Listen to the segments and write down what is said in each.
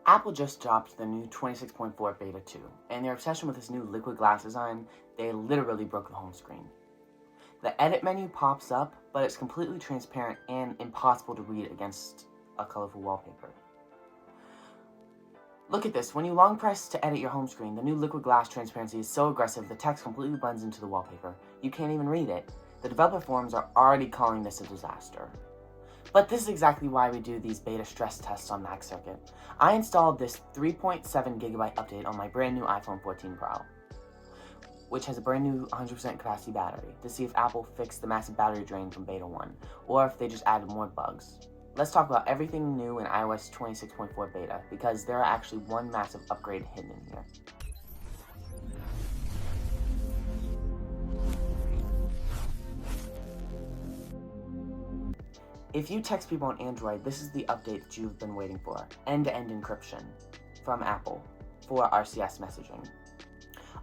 Apple just dropped the new 26.4 Beta 2, and their obsession with this new liquid glass design, they literally broke the home screen. The edit menu pops up, but it's completely transparent and impossible to read against a colorful wallpaper. Look at this, when you long press to edit your home screen, the new liquid glass transparency is so aggressive the text completely blends into the wallpaper. You can't even read it. The developer forums are already calling this a disaster. But this is exactly why we do these beta stress tests on Mac Circuit. I installed this 3.7GB update on my brand new iPhone 14 Pro, which has a brand new 100% capacity battery, to see if Apple fixed the massive battery drain from Beta 1, or if they just added more bugs. Let's talk about everything new in iOS 26.4 Beta, because there are actually one massive upgrade hidden in here. If you text people on Android, this is the update that you've been waiting for. End-to-end encryption from Apple for RCS messaging.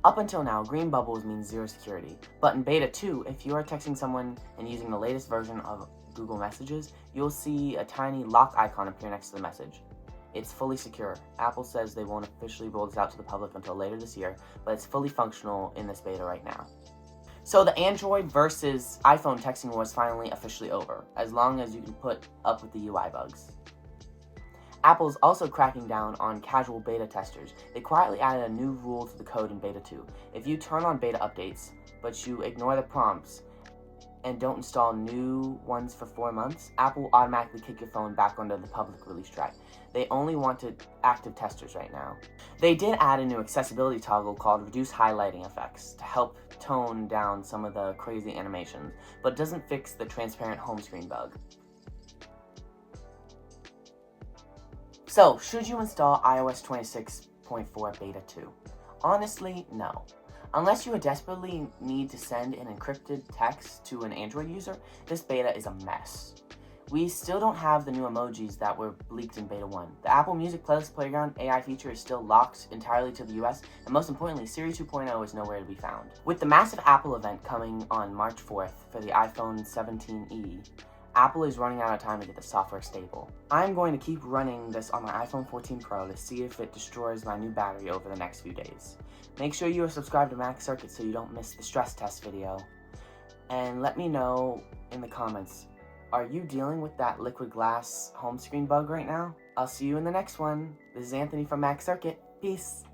Up until now, green bubbles means zero security, but in Beta 2, if you are texting someone and using the latest version of Google Messages, you'll see a tiny lock icon appear next to the message. It's fully secure. Apple says they won't officially roll this out to the public until later this year, but it's fully functional in this beta right now. So the Android versus iPhone texting war is finally officially over, as long as you can put up with the UI bugs. Apple's also cracking down on casual beta testers. They quietly added a new rule to the code in Beta 2. If you turn on beta updates, but you ignore the prompts, and don't install new ones for 4 months, Apple will automatically kick your phone back onto the public release track. They only wanted active testers right now. They did add a new accessibility toggle called Reduce Highlighting Effects to help tone down some of the crazy animations, but it doesn't fix the transparent home screen bug. So, should you install iOS 26.4 Beta 2? Honestly, no. Unless you desperately need to send an encrypted text to an Android user, this beta is a mess. We still don't have the new emojis that were leaked in Beta 1. The Apple Music Playlist Playground AI feature is still locked entirely to the US, and most importantly, Siri 2.0 is nowhere to be found. With the massive Apple event coming on March 4th for the iPhone 17e, Apple is running out of time to get the software stable. I'm going to keep running this on my iPhone 14 Pro to see if it destroys my new battery over the next few days. Make sure you are subscribed to Mac Circuit so you don't miss the stress test video. And let me know in the comments, are you dealing with that liquid glass home screen bug right now? I'll see you in the next one. This is Anthony from Mac Circuit. Peace.